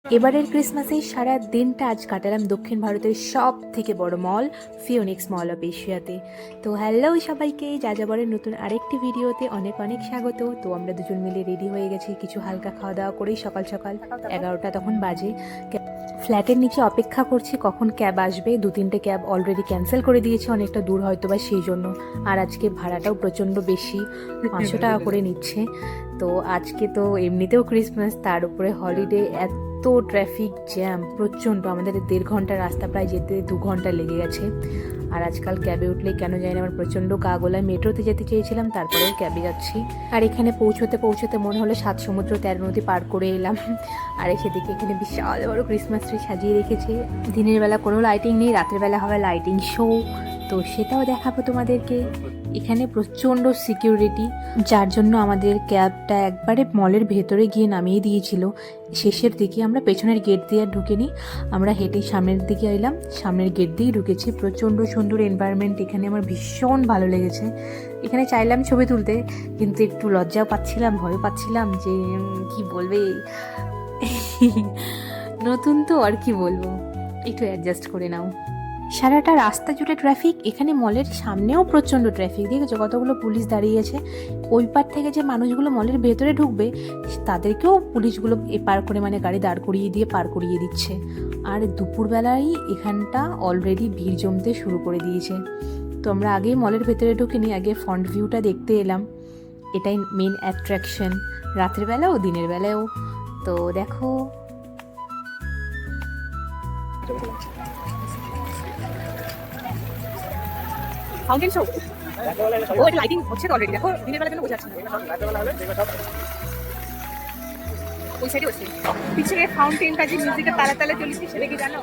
এবারের ক্রিসমাসে সারা দিনটা আজ কাটালাম দক্ষিণ ভারতের সব থেকে বড় মল ফিওনিক্স মল অফ এশিয়াতে। তো হ্যালো সবাইকে, যাযাবরের নতুন আরেকটি ভিডিওতে অনেক অনেক স্বাগত। তো আমরা দুজন মিলে রেডি হয়ে গেছি, কিছু হালকা খাওয়া দাওয়া করেই সকাল সকাল 11টা তখন বাজে। ফ্ল্যাটের নিচে অপেক্ষা করছি কখন ক্যাব আসবে। 2-3টে ক্যাব অলরেডি ক্যান্সেল করে দিয়েছে, অনেকটা দূর হয়তো বা সেই জন্য। আর আজকে ভাড়াটাও প্রচণ্ড বেশি, 500 টাকা করে নিচ্ছে। তো আজকে তো এমনিতেও ক্রিসমাস, তার উপরে হলিডে, এত ট্রাফিক জ্যাম প্রচণ্ড। আমাদের 1.5 ঘন্টা রাস্তা, প্রায় যেতে 2 ঘন্টা লেগে গেছে। আর আজকাল ক্যাবে উঠলে কেন জানি না আমার প্রচণ্ড গা গোলায়। মেট্রোতে যেতে চেয়েছিলাম, তারপরেও ক্যাবে যাচ্ছি। আর এখানে পৌঁছতে পৌঁছতে মনে হলো 7 সমুদ্র 13 নদী পার করে এলাম। আর সেদিকে এখানে বিশাল বড় ক্রিসমাস ট্রি সাজিয়ে রেখেছে। দিনের বেলা কোনো লাইটিং নেই, রাতের বেলা হবে লাইটিং শো, তো সেটাও দেখাবো তোমাদেরকে। এখানে প্রচণ্ড সিকিউরিটি, যার জন্য আমাদের ক্যাবটা একবারে মলের ভেতরে গিয়ে নামিয়ে দিয়েছিল। শেষের দিকে আমরা পেছনের গেট দিয়ে আর ঢুকিনি, আমরা হেঁটে সামনের দিকে এলাম, সামনের গেট দিয়েই ঢুকেছি। প্রচণ্ড সুন্দর এনভায়রনমেন্ট এখানে, আমার ভীষণ ভালো লেগেছে। এখানে চাইলাম ছবি তুলতে, কিন্তু একটু লজ্জাও পাচ্ছিলাম, ভয় পাচ্ছিলাম যে কি বলবে, নতুন তো আর কি বলবো, একটু অ্যাডজাস্ট করে নাও। সারাটা রাস্তা জুড়ে ট্রাফিক, এখানে মলের সামনেও প্রচণ্ড ট্রাফিক। দেখেছো কতগুলো পুলিশ দাঁড়িয়েছে। ওই পার থেকে যে মানুষগুলো মলের ভেতরে ঢুকবে তাদেরকেও পুলিশগুলো পার করে, মানে গাড়ি দাঁড় করিয়ে দিয়ে পার করিয়ে দিচ্ছে। আর দুপুরবেলায় এখানটা অলরেডি ভিড় জমতে শুরু করে দিয়েছে। তো আমরা আগেই মলের ভেতরে ঢুকিনি, আগে ফ্রন্ট ভিউটা দেখতে এলাম। এটাই মেন অ্যাট্রাকশন, রাতের বেলাও দিনের বেলাও। তো দেখো, ফাউন্টেন শো, ও এটা লাইটিং হচ্ছে অলরেডি। দেখো দিনের বেলার জন্য বোঝা যাচ্ছে না। ওই সাইডে হচ্ছে পিছনে ফাউন্টেনটা, যে মিউজিকটা তালে তালে চলেছে, সেটা কি জানো?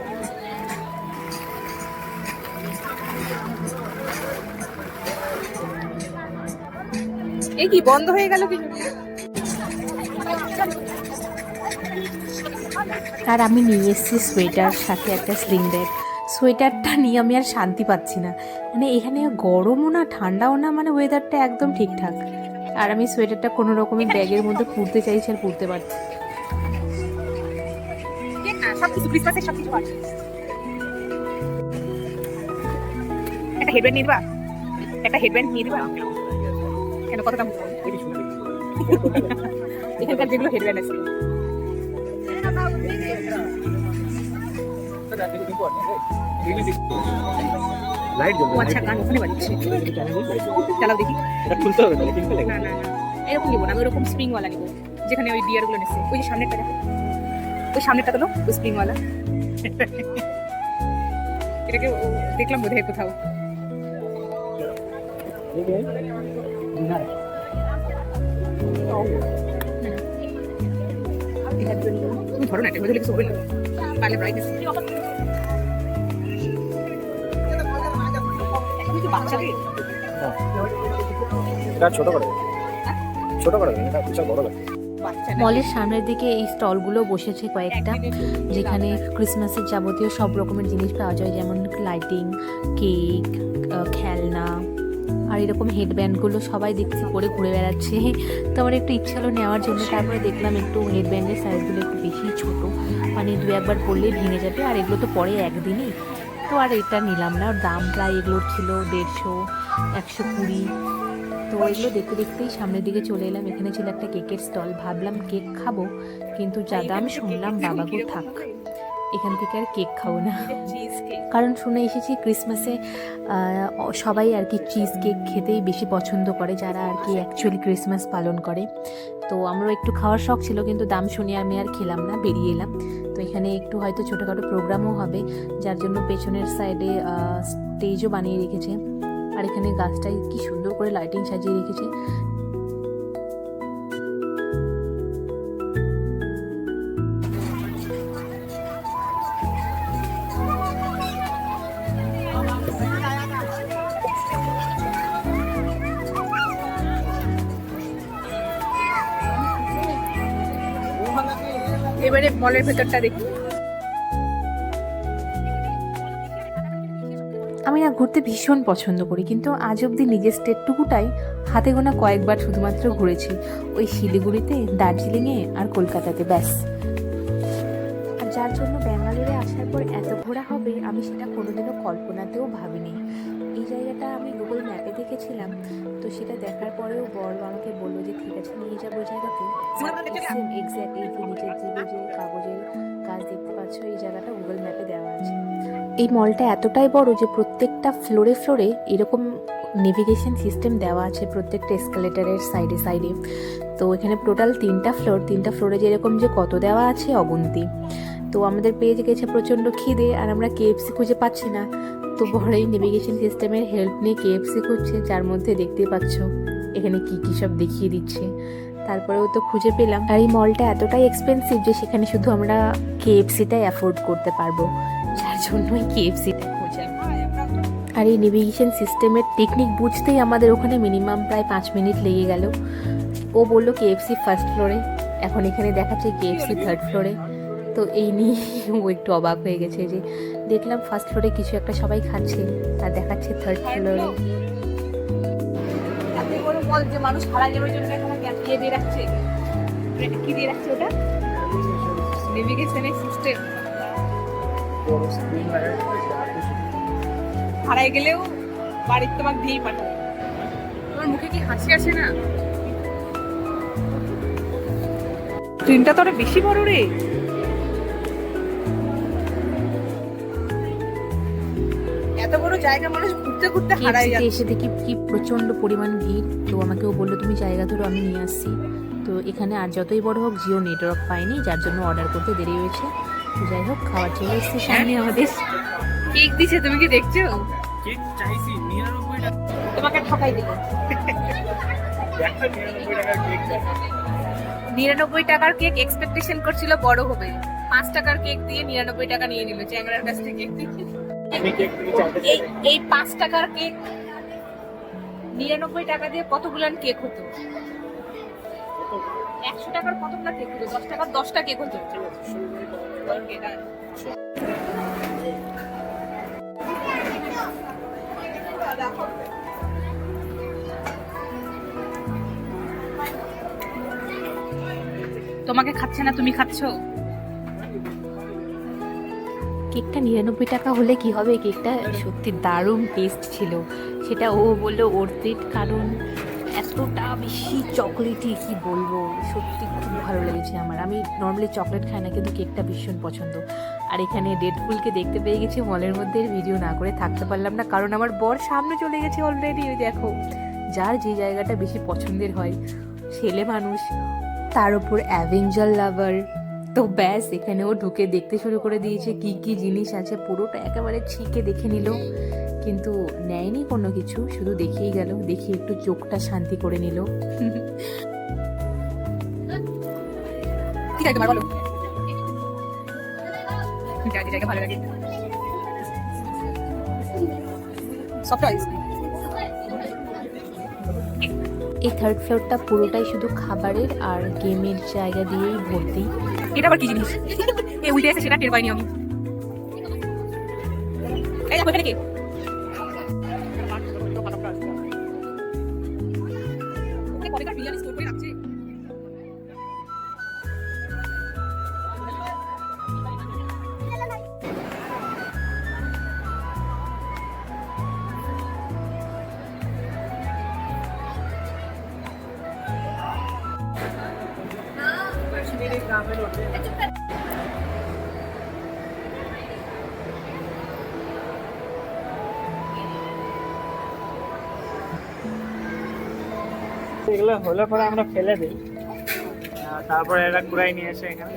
এই কি বন্ধ হয়ে গেল কি? আর আমি নিয়ে এসেছি সোয়েটার, সাথে একটা স্লিং ব্যাগ। সোয়েটারটা নিয়ে আমি আর শান্তি পাচ্ছি না, মানে এখানে গরমও না ঠান্ডাও না, মানে ওয়েদারটা একদম ঠিকঠাক। আর আমি সোয়েটারটা কোনো রকমের ব্যাগের মধ্যে পুড়তে চাইছি আর পুড়তে পারছি। একটা হেডব্যান্ড নিয়ে দিবা, একটা হেডব্যান্ড নিয়ে দিবা। কেন, কত দাম? এখানকার যেগুলো হেডব্যান্ড আছে, আচ্ছা গান ওখানে বাজছে, চালাও দেখি। না না না, এরকম নিবো না, আমি ওরকম স্প্রিংওয়ালা নিবো, যেখানে ওই বিয়ারগুলো নেছে। ওই যে সামনেরটা দেখো, ওই সামনেরটা তোলো, ওই স্প্রিংওয়ালা। এটাকে দেখলাম বোধহয় কোথাও। তুমি ধরো না, এটা হলে কিছু হবে না, পারলে ব্রাইটনেস। মলের সামনের দিকে এই স্টলগুলো বসেছে কয়েকটা, যেখানে ক্রিসমাসের যাবতীয় সব রকমের জিনিস পাওয়া যায়, যেমন লাইটিং, কেক, খেলনা, আর এরকম হেডব্যান্ডগুলো সবাই দেখছি পরে ঘুরে বেড়াচ্ছে। তো আমার একটু ইচ্ছা হলো নেওয়ার জন্য। তারপরে দেখলাম একটু হেডব্যান্ডের সাইজগুলো একটু বেশি ছোটো, মানে 2-1 বার পরলেই ভেঙে যাবে, আর এগুলো তো পরে একদিনই। তো আর এটা নিলাম না, ওর দাম প্রায় এগুলোর ছিল 150, 120। তো এগুলো দেখতে দেখতেই সামনের দিকে চলে এলাম। এখানে ছিল একটা কেকের স্টল, ভাবলাম কেক খাবো, কিন্তু যা দাম শুনলাম বাবাগো থাক, এখান থেকে আর কেক খাবো না। কারণ শুনে এসেছি ক্রিসমাসে সবাই আর কি চিজ কেক খেতেই বেশি পছন্দ করে, যারা আর কি অ্যাকচুয়ালি ক্রিসমাস পালন করে। তো আমরাও একটু খাওয়ার শখ ছিল, কিন্তু দাম শুনে আমি আর খেলাম না, বেরিয়ে এলাম। তো এখানে একটু হয়তো ছোটোখাটো প্রোগ্রামও হবে, যার জন্য পেছনের সাইডে স্টেজও বানিয়ে রেখেছে। আর এখানে গাছটায় কি সুন্দর করে লাইটিং সাজিয়ে রেখেছে। এবারে মলের ভেতরটা দেখি। আমি না ঘুরতে ভীষণ পছন্দ করি, কিন্তু আজ অবধি নিজের স্টেটটুকুটাই হাতে গোনা কয়েকবার শুধুমাত্র ঘুরেছি, ওই শিলিগুড়িতে, দার্জিলিংয়ে আর কলকাতাতে, ব্যাস। যার জন্য ব্যাঙ্গালোরে আসার পর এত ঘোরা হবে আমি সেটা কোনোদিনও কল্পনাতেও ভাবিনি। এই জায়গাটা আমি গুগল ম্যাপে দেখেছিলাম, তো সেটা দেখার পরেও বড় আমাকে বললো যে ঠিক আছে নিয়ে যাবো ওই জায়গাতে। সেম এক্স্যাক্ট এই যে নিচের দিকে যে কাগজের কাজ দেখতে পাচ্ছ এই জায়গাটা গুগল ম্যাপে দেওয়া আছে। এই মলটা এতটাই বড় যে প্রত্যেকটা ফ্লোরে ফ্লোরে এরকম নেভিগেশন সিস্টেম দেওয়া আছে প্রত্যেকটা এসকালেটারের সাইডে সাইডে। তো এখানে টোটাল 3টা ফ্লোরে যেরকম যে কত দেওয়া আছে অগুন্তি। তো আমাদের পেয়ে গেছে প্রচণ্ড খিদে আর আমরা কেএফসি খুঁজে পাচ্ছি না, তো বড়ই নেভিগেশন সিস্টেমের হেল্প নিয়ে কেএফসি খুঁজছে, যার মধ্যে দেখতেই পাচ্ছ এখানে কি কি সব দেখিয়ে দিচ্ছে। তারপরেও তো খুঁজে পেলাম। আর এই মলটা এতটাই এক্সপেন্সিভ যে সেখানে শুধু আমরা কেএফসিটাই অ্যাফোর্ড করতে পারবো, যার জন্যই কেএফসিটা খোঁজা। আর এই নেভিগেশন সিস্টেমের টেকনিক বুঝতেই আমাদের ওখানে মিনিমাম প্রায় 5 মিনিট লেগে গেল। ও বললো কেএফসি ফার্স্ট ফ্লোরে, এখন এখানে দেখাচ্ছে কেএফসি থার্ড ফ্লোরে। তো এই নিয়ে ও একটু অবাক হয়ে গেছে যে দেখলাম ফার্স্ট ফ্লোরে কিছু একটা সবাই খাচ্ছে আর দেখাচ্ছে থার্ড ফ্লোরে। এত বড় মল যে মানুষ ভাড়া যাওয়ার জন্য এখানে ক্যাফে দিয়ে রাখছে, কি দিয়ে রাখছে ওটা নেভিগেশনের সিস্টেম। হারাই গেলেও বাড়ির তোমার দিয়েই পাঠাবে। তোমার মুখে কি হাসি আসে না? ট্রেনটা তো আরো বেশি বড় রে। এত বড় জায়গা মানুষ ঘুরতে ঘুরতে হারাই যাচ্ছে। এসে দেখি কি প্রচন্ড পরিমাণ ভিড়। তো আমাকেও বললো তুমি জায়গা ধরো আমি নিয়ে আসছি। তো এখানে আর যতই বড় হোক জিও নেটওয়ার্ক পাইনি, যার জন্য অর্ডার করতে দেরি হয়েছে। তো যাই হোক খাবার চলে এসেছে সামনে আমাদের। কেক দিছে, তুমি কি দেখছো? কেক চাইছি 99 টাকা, তোমাকে ঠকাই দিল। 99 টাকার কেক এক্সপেকটেশন করছিল বড় হবে, 5 টাকার কেক দিয়ে 99 টাকা নিয়ে নিল চ্যাংড়ার কাছ থেকে। এই 5 টাকার কেক 99 টাকা দিয়ে কতগুলান কেক হতো? 100 টাকার কতগুলা কেক হতো? 10 টাকার 10টা কেক হতো। তোমাকে খাচ্ছে না, তুমি খাচ্ছো। কেকটা 99 টাকা হলে কি হবে, কেকটা সত্যি দারুণ টেস্ট ছিল। সেটা ও বললো অর্থিত, কারণ এতটা বেশি চকলেটি কি বলবো, সত্যি খুব ভালো লেগেছে আমার। আমি নর্মালি চকলেট খাই না, কিন্তু কেকটা ভীষণ পছন্দ। আর এখানে ডেডপুলকে দেখতে পেয়ে গেছি মলের মধ্যে, ভিডিও না করে থাকতে পারলাম না, কারণ আমার বর সামনে চলে গেছে অলরেডি। ওই দেখো, যার যে জায়গাটা বেশি পছন্দের হয়, ছেলে মানুষ তার উপর অ্যাভেঞ্জার লাভার, তো ব্যাস এখানেও ঢুকে দেখতে শুরু করে দিয়েছে কি কি জিনিস আছে। পুরোটা একেবারে ছিকে দেখে নিল, কিন্তু নেয়নি কোনো কিছু, শুধু দেখেই গেল। দেখি একটু চোখটা শান্তি করে নিল। কি তোমার বলো, ভালো লাগে সারপ্রাইজ। এই থার্ড ফ্লোরটা পুরোটাই শুধু খাবারের আর গেমের জায়গা দিয়েই ভর্তি। এটা আবার কি জিনিস? এই উল্টে আছে, সেটা টের পাইনি আমি। এই দেখো এখানে কি কতটা বিরিয়ানি স্টোর করে রাখছে। এগুলো হলে পরে আমরা ফেলে দিই, তারপরে এরা কুড়াই নিয়ে এসে এখানে।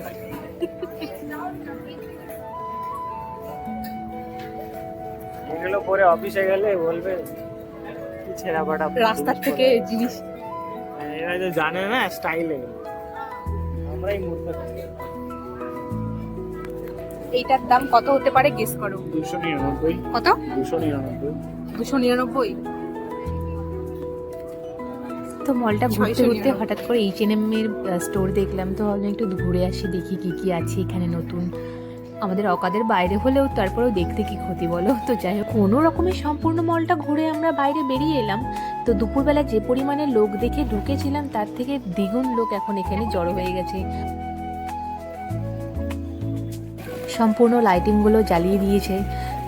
এগুলো পরে অফিসে গেলে বলবে কি ছেঁড়া ফাটা রাস্তার থেকে জিনিস। এরা যে জানে না স্টাইলে, আমরাই মূর্খ। এইটার দাম কত হতে পারে গেস করো? 299। কত? 299। 299। তো মলটা ঘুরতে ঘুরতে হঠাৎ করে H&M এর স্টোর দেখলাম, তো ভাবলাম একটু ঘুরে আসি, দেখি কি কি আছে এখানে নতুন। আমাদের অকাদের বাইরে হলেও তারপরেও দেখতে কি ক্ষতি বলো। তো যাই হোক, কোনো রকমের সম্পূর্ণ মলটা ঘুরে আমরা বাইরে বেরিয়ে এলাম। তো দুপুরবেলা যে পরিমাণে লোক দেখে ঢুকেছিলাম তার থেকে দ্বিগুণ লোক এখন এখানে জড়ো হয়ে গেছে। সম্পূর্ণ লাইটিংগুলো জ্বালিয়ে দিয়েছে,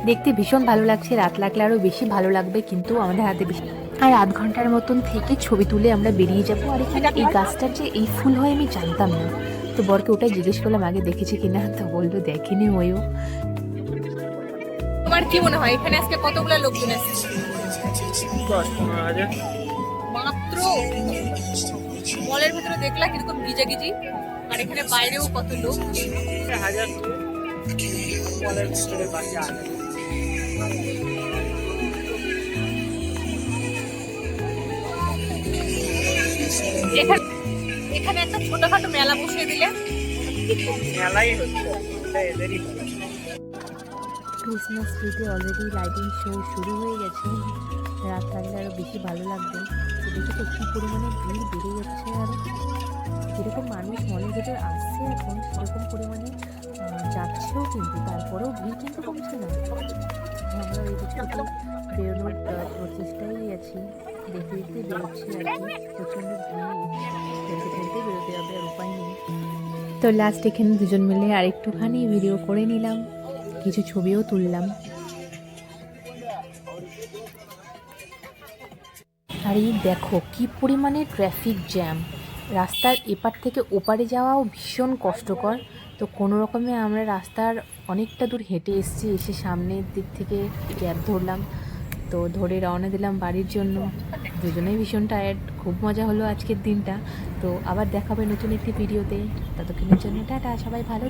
দেখতে ভীষণ ভালো লাগছে। রাত লাগলে আরও বেশি ভালো লাগবে, কিন্তু আমাদের হাতে বেশি আর আধ ঘন্টার মতন থেকে ছবি তুলে আমরা বেরিয়ে যাবো। আর এখানে এই গাছটার যে এই ফুল হয় আমি জানতাম না, তো বরকে ওটাই জিজ্ঞেস করলাম আগে দেখেছি কিনা, তো বললো দেখেনি ওইও। তোমার কি মনে হয় এখানে আজকে কতগুলো লোকজন এসেছে? 10-15 হাজার মাত্র। মলের ভিতরে দেখলা কিরকম গিজাগিজি, আর এখানে বাইরেও কত লোক। হাজার মলের ভিতরে বাকি আছে। এখানে এখানে একটা ছোটখাটো মেলা বসিয়ে দিলে। মেলাই হচ্ছে, এটা এদেরই মেলা। ক্রিসমাস ট্রিতে অলরেডি লাইটিং শো শুরু হয়ে গেছে, রাত লাগলে আরও বেশি ভালো লাগবে। তো দেখি তো কী পরিমাণে ভিড় বেড়ে যাচ্ছে, আর যেরকম মানুষ মলের ভেতর আসছে এখন সেরকম পরিমাণে যাচ্ছেও, কিন্তু তারপরেও ভিড় কিন্তু কমছে না। আমরা এই দিক থেকে বেরোনোর প্রচেষ্টায় আছি, দেখতে দেখতে বেরোচ্ছি আর কি। প্রচণ্ড ভিড়, খেলতে খেলতে বেরোতে হবে, আর উপায় নেই। তো লাস্ট এখানে দুজন মিলে আরেকটুখানি ভিডিও করে নিলাম, কিছু ছবিও তুললাম। আর এই দেখো কি পরিমাণে ট্রাফিক জ্যাম, রাস্তার এপার থেকে ওপারে যাওয়াও ভীষণ কষ্টকর। তো কোনো রকমে আমরা রাস্তার অনেকটা দূর হেঁটে এসেছি, এসে সামনের দিক থেকে ক্যাব ধরলাম, তো ধরে রওনা দিলাম বাড়ির জন্য। দুজনেই ভীষণ টায়ার্ড, খুব মজা হলো আজকের দিনটা। তো আবার দেখাবে নতুন একটি ভিডিওতে, ততক্ষণের জন্য টাটা, সবাই ভালো